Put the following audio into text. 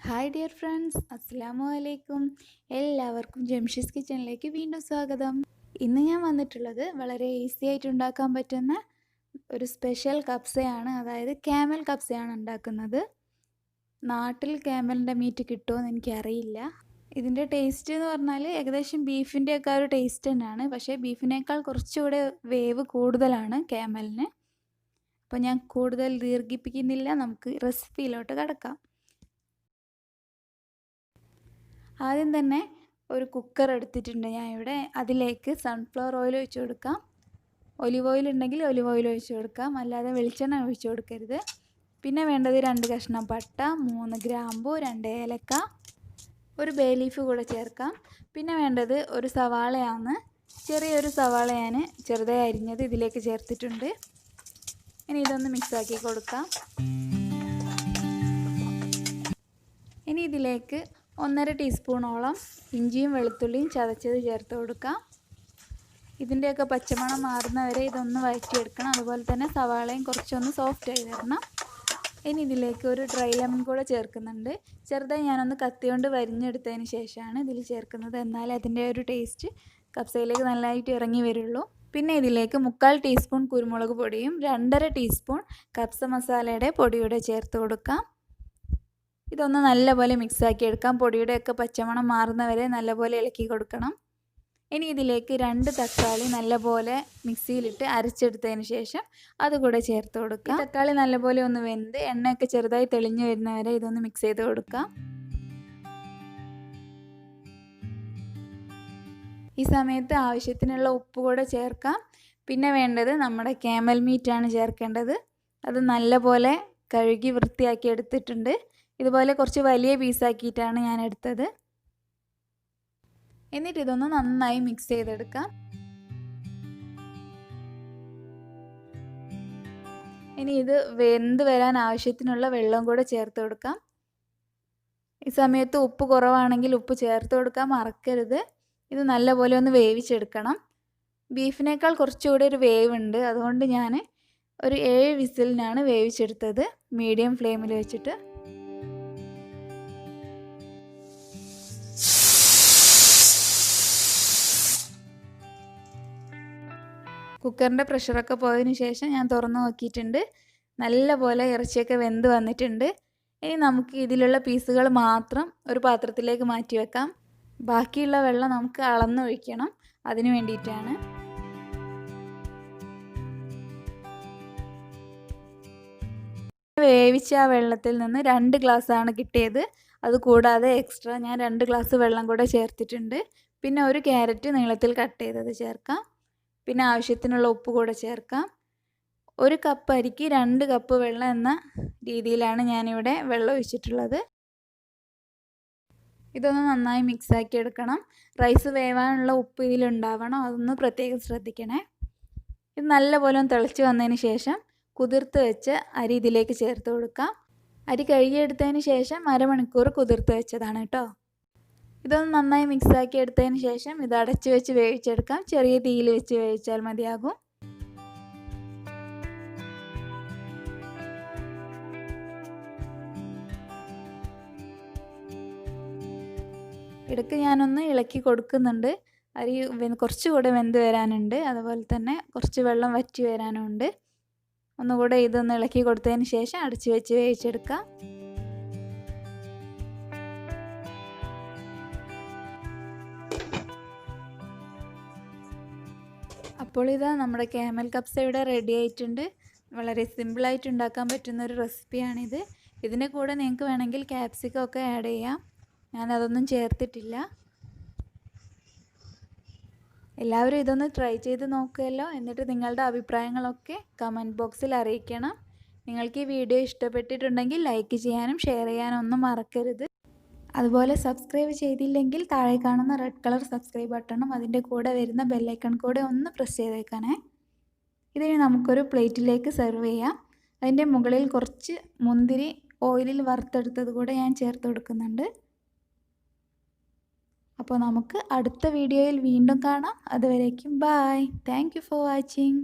Hi dear friends, അസ്സലാമു അലൈക്കും. എല്ലാവർക്കും ജംഷീസ് കിച്ചണിലേക്ക് വീണ്ടും സ്വാഗതം. ഇന്ന് ഞാൻ വന്നിട്ടുള്ളത് വളരെ ഈസി ആയിട്ട് ഉണ്ടാക്കാൻ പറ്റുന്ന ഒരു സ്പെഷ്യൽ കബ്സയാണ്. അതായത് ക്യാമൽ കബ്സയാണ് ഉണ്ടാക്കുന്നത്. നാട്ടിൽ ക്യാമലിൻ്റെ മീറ്റ് കിട്ടുമോ എന്ന് എനിക്കറിയില്ല. ഇതിൻ്റെ ടേസ്റ്റ് എന്ന് പറഞ്ഞാൽ ഏകദേശം ബീഫിൻ്റെയൊക്കെ ഒരു ടേസ്റ്റ് തന്നെയാണ്. പക്ഷേ ബീഫിനേക്കാൾ കുറച്ചുകൂടെ വേവ് കൂടുതലാണ് ക്യാമലിന്. അപ്പോൾ ഞാൻ കൂടുതൽ ദീർഘിപ്പിക്കുന്നില്ല, നമുക്ക് റെസിപ്പിയിലോട്ട് കടക്കാം. ആദ്യം തന്നെ ഒരു കുക്കർ എടുത്തിട്ടുണ്ട് ഞാൻ ഇവിടെ. അതിലേക്ക് സൺഫ്ലവർ ഓയിൽ ഒഴിച്ചു കൊടുക്കാം. ഒലിവ് ഓയിൽ ഉണ്ടെങ്കിൽ ഒലിവ് ഓയിൽ ഒഴിച്ചു കൊടുക്കാം, അല്ലാതെ വെളിച്ചെണ്ണ ഒഴിച്ചു കൊടുക്കരുത്. പിന്നെ വേണ്ടത് 2 കഷ്ണം പട്ട, 3 ഗ്രാമ്പു, 2 ഏലക്ക, ഒരു ബേ ലീഫ് കൂടെ ചേർക്കാം. പിന്നെ വേണ്ടത് ഒരു സവാളയാണ്. ചെറിയൊരു സവാള ഞാൻ ചെറുതായി അരിഞ്ഞത് ഇതിലേക്ക് ചേർത്തിട്ടുണ്ട്. ഇനി ഇതൊന്ന് മിക്സാക്കി കൊടുക്കാം. ഇനി ഇതിലേക്ക് 1.5 ടീസ്പൂണോളം ഇഞ്ചിയും വെളുത്തുള്ളിയും ചതച്ചത് ചേർത്ത് കൊടുക്കാം. ഇതിൻ്റെയൊക്കെ പച്ചമണം മാറുന്നവരെ ഇതൊന്ന് വഴറ്റിയെടുക്കണം. അതുപോലെ തന്നെ സവാളയും കുറച്ചൊന്ന് സോഫ്റ്റായി വരണം. ഇനി ഇതിലേക്ക് ഒരു ഡ്രൈ ലെമൺ കൂടെ ചേർക്കുന്നുണ്ട്. ചെറുതായി ഞാനൊന്ന് കത്തി കൊണ്ട് വരിഞ്ഞെടുത്തതിന് ശേഷമാണ് ഇതിൽ ചേർക്കുന്നത്. എന്നാലേ അതിൻ്റെ ഒരു ടേസ്റ്റ് കബ്സയിലേക്ക് നല്ലതായിട്ട് ഇറങ്ങി വരുള്ളൂ. പിന്നെ ഇതിലേക്ക് 3/4 ടീസ്പൂൺ കുരുമുളക് പൊടിയും 2.5 ടീസ്പൂൺ കബ്സ മസാലയുടെ പൊടിയൂടെ ചേർത്ത് കൊടുക്കാം. ഇതൊന്ന് നല്ലപോലെ മിക്സാക്കി എടുക്കാം. പൊടിയുടെയൊക്കെ പച്ചമണം മാറുന്നവരെ നല്ലപോലെ ഇളക്കി കൊടുക്കണം. ഇനി ഇതിലേക്ക് 2 തക്കാളി നല്ലപോലെ മിക്സിയിലിട്ട് അരച്ചെടുത്തതിന് ശേഷം അതുകൂടെ ചേർത്ത് കൊടുക്കാം. തക്കാളി നല്ലപോലെ ഒന്ന് വെന്ത് എണ്ണയൊക്കെ ചെറുതായി തെളിഞ്ഞു വരുന്നവരെ ഇതൊന്ന് മിക്സ് ചെയ്ത് കൊടുക്കാം. ഈ സമയത്ത് ആവശ്യത്തിനുള്ള ഉപ്പ് കൂടെ ചേർക്കാം. പിന്നെ വേണ്ടത് നമ്മുടെ ക്യാമൽ മീറ്റാണ് ചേർക്കേണ്ടത്. അത് നല്ലപോലെ കഴുകി വൃത്തിയാക്കി എടുത്തിട്ടുണ്ട്. ഇതുപോലെ കുറച്ച് വലിയ പീസാക്കിയിട്ടാണ് ഞാൻ എടുത്തത്. എന്നിട്ട് ഇതൊന്ന് നന്നായി മിക്സ് ചെയ്തെടുക്കാം. ഇനി ഇത് വെന്ത് വരാൻ ആവശ്യത്തിനുള്ള വെള്ളം കൂടെ ചേർത്ത് കൊടുക്കാം. ഈ സമയത്ത് ഉപ്പ് കുറവാണെങ്കിൽ ഉപ്പ് ചേർത്ത് കൊടുക്കാൻ മറക്കരുത്. ഇത് നല്ലപോലെ ഒന്ന് വേവിച്ചെടുക്കണം. ബീഫിനേക്കാൾ കുറച്ചുകൂടി ഒരു വേവ് ഉണ്ട്. അതുകൊണ്ട് ഞാൻ ഒരു 7 വിസിലിനാണ് വേവിച്ചെടുത്തത്, മീഡിയം ഫ്ലെയിമിൽ വെച്ചിട്ട്. കുക്കറിൻ്റെ പ്രഷറൊക്കെ പോയതിന് ശേഷം ഞാൻ തുറന്ന് നോക്കിയിട്ടുണ്ട്. നല്ലപോലെ ഇറച്ചിയൊക്കെ വെന്ത് വന്നിട്ടുണ്ട്. ഇനി നമുക്ക് ഇതിലുള്ള പീസുകൾ മാത്രം ഒരു പാത്രത്തിലേക്ക് മാറ്റി വെക്കാം. ബാക്കിയുള്ള വെള്ളം നമുക്ക് അളന്നൊഴിക്കണം. അതിന് വേണ്ടിയിട്ടാണ്. വേവിച്ച ആ വെള്ളത്തിൽ നിന്ന് 2 ഗ്ലാസ്സാണ് കിട്ടിയത്. അതുകൂടാതെ എക്സ്ട്രാ ഞാൻ 2 ഗ്ലാസ് വെള്ളം കൂടെ ചേർത്തിട്ടുണ്ട്. പിന്നെ ഒരു ക്യാരറ്റ് നീളത്തിൽ കട്ട് ചെയ്തത് ചേർക്കാം. പിന്നെ ആവശ്യത്തിനുള്ള ഉപ്പ് കൂടെ ചേർക്കാം. 1 കപ്പ് അരിക്ക് 2 കപ്പ് വെള്ളം എന്ന രീതിയിലാണ് ഞാനിവിടെ വെള്ളം ഒഴിച്ചിട്ടുള്ളത്. ഇതൊന്ന് നന്നായി മിക്സാക്കി എടുക്കണം. റൈസ് വേവാനുള്ള ഉപ്പ് ഇതിലുണ്ടാവണം, അതൊന്ന് പ്രത്യേകം ശ്രദ്ധിക്കണേ. ഇത് നല്ലപോലെ ഒന്ന് തിളച്ച് വന്നതിന് ശേഷം കുതിർത്ത് വെച്ച അരി ഇതിലേക്ക് ചേർത്ത് കൊടുക്കാം. അരി കഴുകിയെടുത്തതിന് ശേഷം അരമണിക്കൂർ കുതിർത്ത് വെച്ചതാണ് കേട്ടോ. ഇതൊന്ന് നന്നായി മിക്സാക്കി എടുത്തതിന് ശേഷം ഇത് അടച്ച് വെച്ച് വേവിച്ചെടുക്കാം. ചെറിയ തീയിൽ വെച്ച് വേവിച്ചാൽ മതിയാകും. ഇടയ്ക്ക് ഞാനൊന്ന് ഇളക്കി കൊടുക്കുന്നുണ്ട്. അരി കുറച്ചുകൂടെ വെന്ത് വരാനുണ്ട്. അതുപോലെ തന്നെ കുറച്ച് വെള്ളം വറ്റി വരാനുണ്ട്. ഒന്നുകൂടെ ഇതൊന്ന് ഇളക്കി കൊടുത്തതിന് ശേഷം അടച്ച് വെച്ച് വേവിച്ചെടുക്കാം. അപ്പോൾ ഇതാ നമ്മുടെ ക്യാമൽ കബ്സ ഇവിടെ റെഡി ആയിട്ടുണ്ട്. വളരെ സിമ്പിളായിട്ട് ഉണ്ടാക്കാൻ പറ്റുന്ന ഒരു റെസിപ്പിയാണിത്. ഇതിൻ്റെ കൂടെ നിങ്ങൾക്ക് വേണമെങ്കിൽ ക്യാപ്സിക്കം ഒക്കെ ആഡ് ചെയ്യാം. ഞാനതൊന്നും ചേർത്തിട്ടില്ല. എല്ലാവരും ഇതൊന്ന് ട്രൈ ചെയ്ത് നോക്കുമല്ലോ. എന്നിട്ട് നിങ്ങളുടെ അഭിപ്രായങ്ങളൊക്കെ കമൻറ്റ് ബോക്സിൽ അറിയിക്കണം. നിങ്ങൾക്ക് ഈ വീഡിയോ ഇഷ്ടപ്പെട്ടിട്ടുണ്ടെങ്കിൽ ലൈക്ക് ചെയ്യാനും ഷെയർ ചെയ്യാനും ഒന്നും മറക്കരുത്. അതുപോലെ സബ്സ്ക്രൈബ് ചെയ്തില്ലെങ്കിൽ താഴെ കാണുന്ന റെഡ് കളർ സബ്സ്ക്രൈബ് ബട്ടണും അതിൻ്റെ കൂടെ വരുന്ന ബെല്ലൈക്കൺ കൂടെ ഒന്ന് പ്രസ് ചെയ്തേക്കണേ. ഇതിന് നമുക്കൊരു പ്ലേറ്റിലേക്ക് സെർവ് ചെയ്യാം. അതിൻ്റെ മുകളിൽ കുറച്ച് മുന്തിരി ഓയിലിൽ വറുത്തെടുത്തത് കൂടെ ഞാൻ ചേർത്ത് കൊടുക്കുന്നുണ്ട്. അപ്പോൾ നമുക്ക് അടുത്ത വീഡിയോയിൽ വീണ്ടും കാണാം. അതുവരേക്കും bye. Thank you for watching.